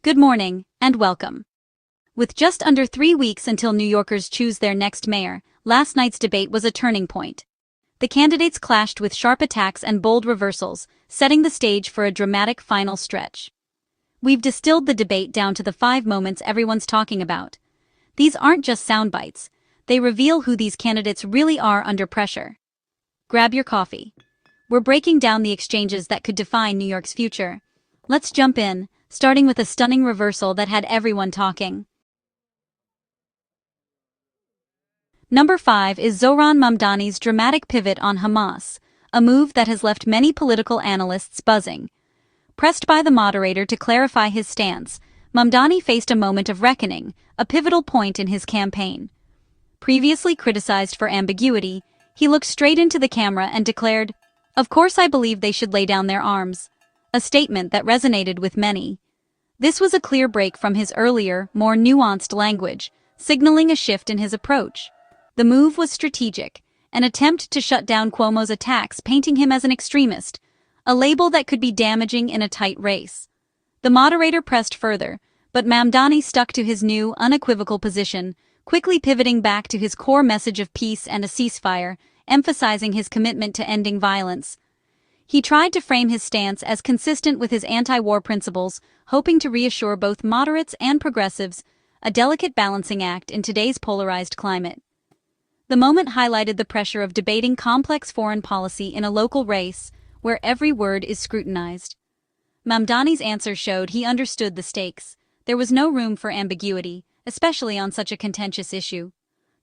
Good morning, and welcome. With just under 3 weeks until New Yorkers choose their next mayor, last night's debate was a turning point. The candidates clashed with sharp attacks and bold reversals, setting the stage for a dramatic final stretch. We've distilled the debate down to the 5 moments everyone's talking about. These aren't just sound bites, they reveal who these candidates really are under pressure. Grab your coffee. We're breaking down the exchanges that could define New York's future. Let's jump in, starting with a stunning reversal that had everyone talking. Number 5 is Zohran Mamdani's dramatic pivot on Hamas, a move that has left many political analysts buzzing. Pressed by the moderator to clarify his stance, Mamdani faced a moment of reckoning, a pivotal point in his campaign. Previously criticized for ambiguity, he looked straight into the camera and declared, "Of course I believe they should lay down their arms," a statement that resonated with many. This was a clear break from his earlier, more nuanced language, signaling a shift in his approach. The move was strategic, an attempt to shut down Cuomo's attacks, painting him as an extremist, a label that could be damaging in a tight race. The moderator pressed further, but Mamdani stuck to his new, unequivocal position, quickly pivoting back to his core message of peace and a ceasefire, emphasizing his commitment to ending violence. He tried to frame his stance as consistent with his anti-war principles, hoping to reassure both moderates and progressives, a delicate balancing act in today's polarized climate. The moment highlighted the pressure of debating complex foreign policy in a local race where every word is scrutinized. Mamdani's answer showed he understood the stakes. There was no room for ambiguity, especially on such a contentious issue.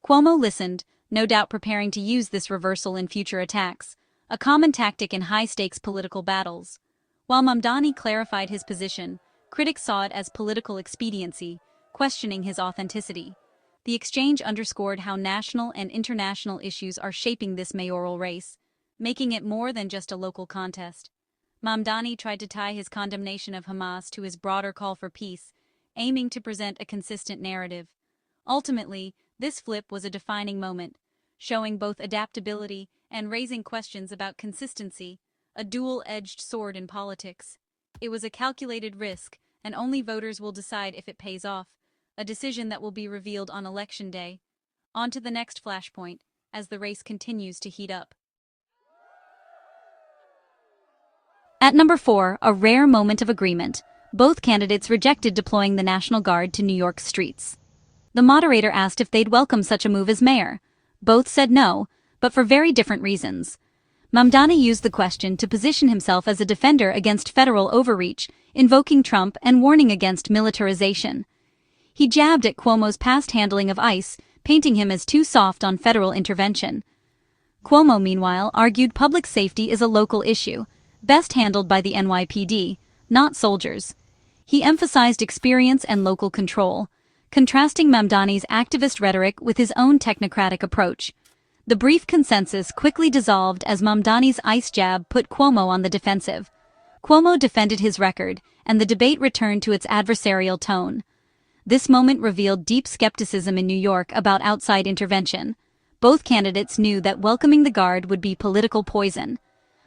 Cuomo listened, no doubt preparing to use this reversal in future attacks, a common tactic in high-stakes political battles. While Mamdani clarified his position, critics saw it as political expediency, questioning his authenticity. The exchange underscored how national and international issues are shaping this mayoral race, making it more than just a local contest. Mamdani tried to tie his condemnation of Hamas to his broader call for peace, aiming to present a consistent narrative. Ultimately, this flip was a defining moment, showing both adaptability and raising questions about consistency, a dual-edged sword in politics. It was a calculated risk, and only voters will decide if it pays off, a decision that will be revealed on Election Day. On to the next flashpoint, as the race continues to heat up. At number 4, a rare moment of agreement. Both candidates rejected deploying the National Guard to New York's streets. The moderator asked if they'd welcome such a move as mayor. Both said no, but for very different reasons. Mamdani used the question to position himself as a defender against federal overreach, invoking Trump and warning against militarization. He jabbed at Cuomo's past handling of ICE, painting him as too soft on federal intervention. Cuomo, meanwhile, argued public safety is a local issue, best handled by the NYPD, not soldiers. He emphasized experience and local control, contrasting Mamdani's activist rhetoric with his own technocratic approach. The brief consensus quickly dissolved as Mamdani's ICE jab put Cuomo on the defensive. Cuomo defended his record, and the debate returned to its adversarial tone. This moment revealed deep skepticism in New York about outside intervention. Both candidates knew that welcoming the Guard would be political poison.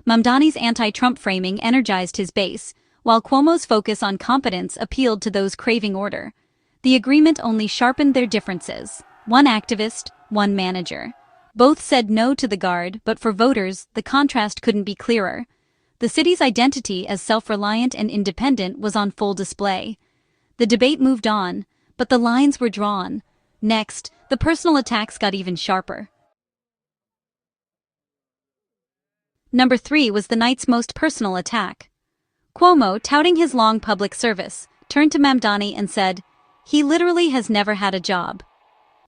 Mamdani's anti-Trump framing energized his base, while Cuomo's focus on competence appealed to those craving order. The agreement only sharpened their differences. One activist, one manager. Both said no to the Guard, but for voters, the contrast couldn't be clearer. The city's identity as self-reliant and independent was on full display. The debate moved on, but the lines were drawn. Next, the personal attacks got even sharper. Number 3 was the night's most personal attack. Cuomo, touting his long public service, turned to Mamdani and said, "He literally has never had a job."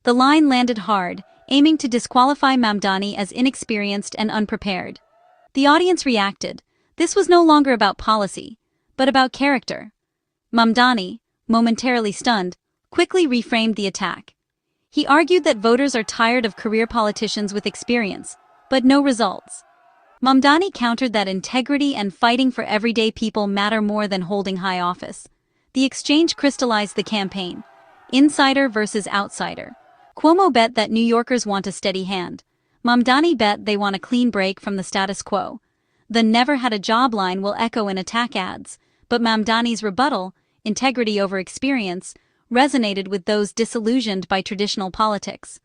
The line landed hard, aiming to disqualify Mamdani as inexperienced and unprepared. The audience reacted. This was no longer about policy, but about character. Mamdani, momentarily stunned, quickly reframed the attack. He argued that voters are tired of career politicians with experience, but no results. Mamdani countered that integrity and fighting for everyday people matter more than holding high office. The exchange crystallized the campaign. Insider versus outsider. Cuomo bet that New Yorkers want a steady hand. Mamdani bet they want a clean break from the status quo. The "never had a job" line will echo in attack ads, but Mamdani's rebuttal, integrity over experience, resonated with those disillusioned by traditional politics.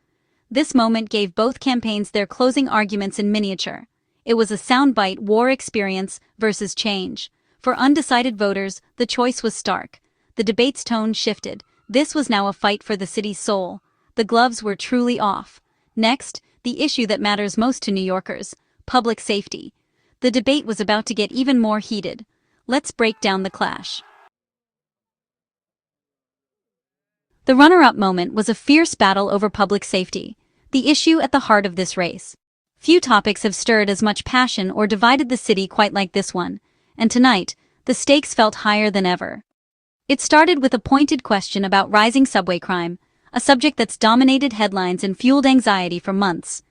This moment gave both campaigns their closing arguments in miniature. It was a soundbite: war experience versus change. For undecided voters, the choice was stark. The debate's tone shifted. This was now a fight for the city's soul. The gloves were truly off. Next, the issue that matters most to New Yorkers: public safety. The debate was about to get even more heated. Let's break down the clash. The runner-up moment was a fierce battle over public safety, the issue at the heart of this race. Few topics have stirred as much passion or divided the city quite like this one, and tonight, the stakes felt higher than ever. It started with a pointed question about rising subway crime, a subject that's dominated headlines and fueled anxiety for months.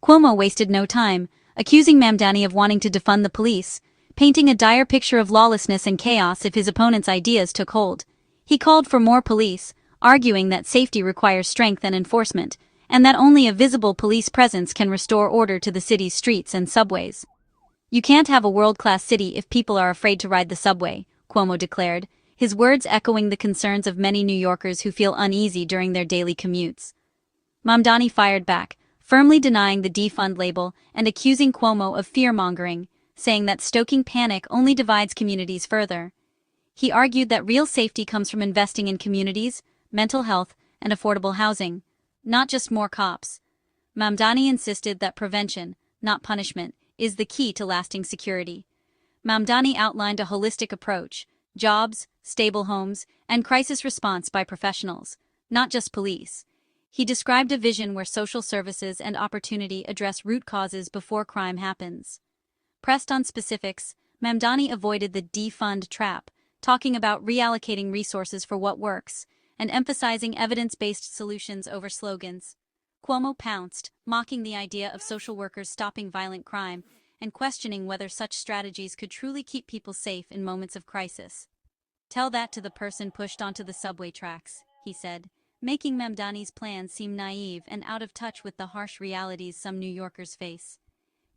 Cuomo wasted no time, accusing Mamdani of wanting to defund the police, painting a dire picture of lawlessness and chaos if his opponent's ideas took hold. He called for more police, arguing that safety requires strength and enforcement, and that only a visible police presence can restore order to the city's streets and subways. "You can't have a world-class city if people are afraid to ride the subway," Cuomo declared, his words echoing the concerns of many New Yorkers who feel uneasy during their daily commutes. Mamdani fired back, firmly denying the defund label and accusing Cuomo of fear-mongering, saying that stoking panic only divides communities further. He argued that real safety comes from investing in communities, mental health, and affordable housing, not just more cops. Mamdani insisted that prevention, not punishment, is the key to lasting security. Mamdani outlined a holistic approach: jobs, stable homes, and crisis response by professionals, not just police. He described a vision where social services and opportunity address root causes before crime happens. Pressed on specifics, Mamdani avoided the defund trap, talking about reallocating resources for what works, and emphasizing evidence-based solutions over slogans. Cuomo pounced, mocking the idea of social workers stopping violent crime and questioning whether such strategies could truly keep people safe in moments of crisis. "Tell that to the person pushed onto the subway tracks," he said, making Mamdani's plans seem naive and out of touch with the harsh realities some New Yorkers face.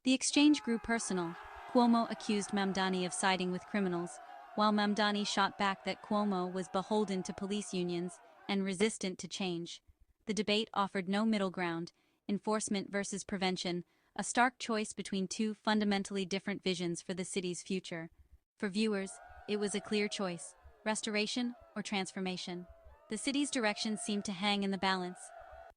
The exchange grew personal. Cuomo accused Mamdani of siding with criminals, while Mamdani shot back that Cuomo was beholden to police unions and resistant to change. The debate offered no middle ground: enforcement versus prevention, a stark choice between two fundamentally different visions for the city's future. For viewers, it was a clear choice: restoration or transformation. The city's direction seemed to hang in the balance.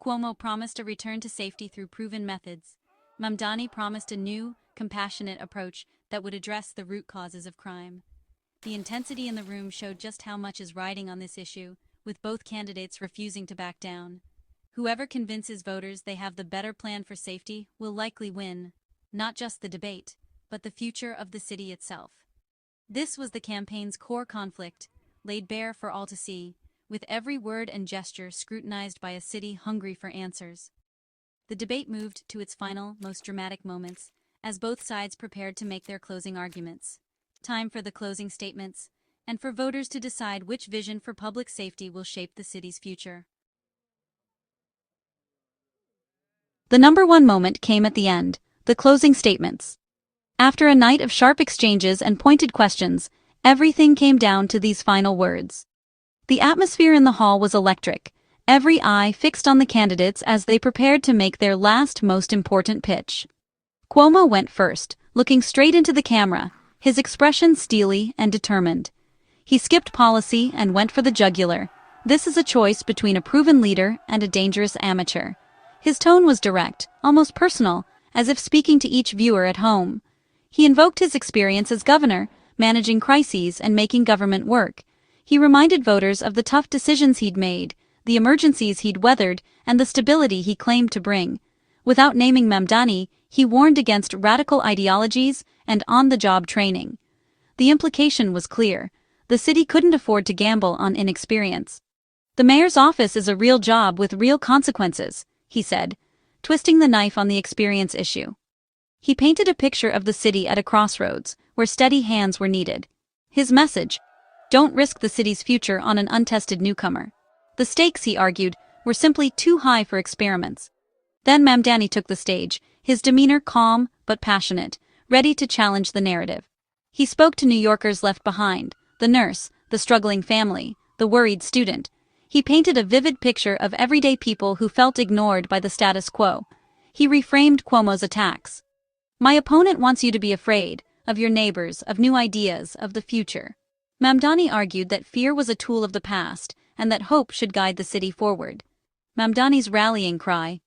Cuomo promised a return to safety through proven methods. Mamdani promised a new, compassionate approach that would address the root causes of crime. The intensity in the room showed just how much is riding on this issue, with both candidates refusing to back down. Whoever convinces voters they have the better plan for safety will likely win, not just the debate, but the future of the city itself. This was the campaign's core conflict, laid bare for all to see, with every word and gesture scrutinized by a city hungry for answers. The debate moved to its final, most dramatic moments, as both sides prepared to make their closing arguments. Time for the closing statements, and for voters to decide which vision for public safety will shape the city's future. The number one moment came at the end: the closing statements. After a night of sharp exchanges and pointed questions, everything came down to these final words. The atmosphere in the hall was electric, every eye fixed on the candidates as they prepared to make their last, most important pitch. Cuomo went first, looking straight into the camera, his expression steely and determined. He skipped policy and went for the jugular. This is a choice between a proven leader and a dangerous amateur. His tone was direct, almost personal, as if speaking to each viewer at home. He invoked his experience as governor, managing crises and making government work. He reminded voters of the tough decisions he'd made, the emergencies he'd weathered, and the stability he claimed to bring. Without naming Mamdani, he warned against radical ideologies and on-the-job training. The implication was clear: the city couldn't afford to gamble on inexperience. "The mayor's office is a real job with real consequences," he said, twisting the knife on the experience issue. He painted a picture of the city at a crossroads, where steady hands were needed. His message: don't risk the city's future on an untested newcomer. The stakes, he argued, were simply too high for experiments. Then Mamdani took the stage, his demeanor calm but passionate, ready to challenge the narrative. He spoke to New Yorkers left behind: the nurse, the struggling family, the worried student. He painted a vivid picture of everyday people who felt ignored by the status quo. He reframed Cuomo's attacks. My opponent wants you to be afraid of your neighbors, of new ideas, of the future. Mamdani argued that fear was a tool of the past and that hope should guide the city forward. Mamdani's rallying cry: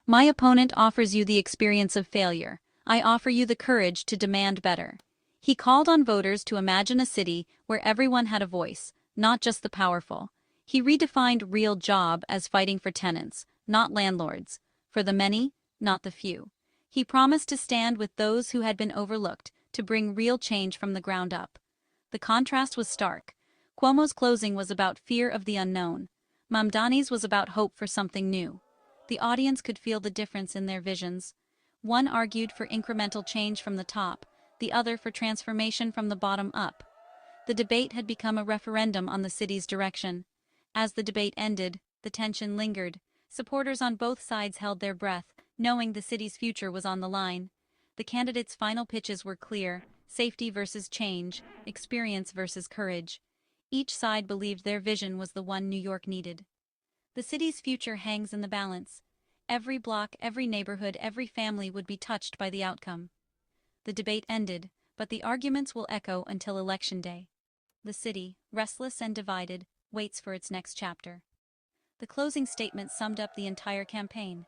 my opponent offers you the experience of failure. I offer you the courage to demand better. He called on voters to imagine a city where everyone had a voice, not just the powerful. He redefined real job as fighting for tenants, not landlords, for the many, not the few. He promised to stand with those who had been overlooked, to bring real change from the ground up. The contrast was stark. Cuomo's closing was about fear of the unknown. Mamdani's was about hope for something new. The audience could feel the difference in their visions. One argued for incremental change from the top, the other for transformation from the bottom up. The debate had become a referendum on the city's direction. As the debate ended, the tension lingered. Supporters on both sides held their breath, knowing the city's future was on the line. The candidates' final pitches were clear: safety versus change, experience versus courage. Each side believed their vision was the one New York needed. The city's future hangs in the balance. Every block, every neighborhood, every family would be touched by the outcome. The debate ended, but the arguments will echo until Election Day. The city, restless and divided, waits for its next chapter. The closing statement summed up the entire campaign.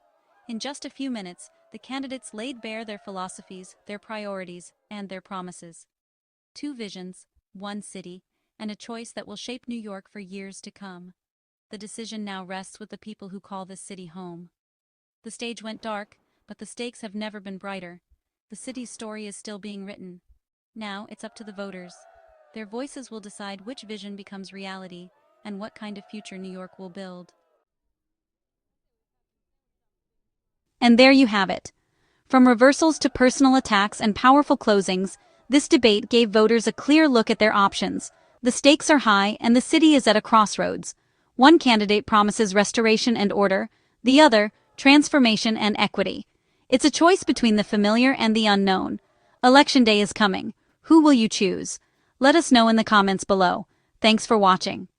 In just a few minutes, the candidates laid bare their philosophies, their priorities, and their promises. 2 visions, 1 city, and a choice that will shape New York for years to come. The decision now rests with the people who call this city home. The stage went dark, but the stakes have never been brighter. The city's story is still being written. Now it's up to the voters. Their voices will decide which vision becomes reality and what kind of future New York will build. And there you have it. From reversals to personal attacks and powerful closings, this debate gave voters a clear look at their options. The stakes are high and the city is at a crossroads. One candidate promises restoration and order, the other, transformation and equity. It's a choice between the familiar and the unknown. Election Day is coming. Who will you choose? Let us know in the comments below. Thanks for watching.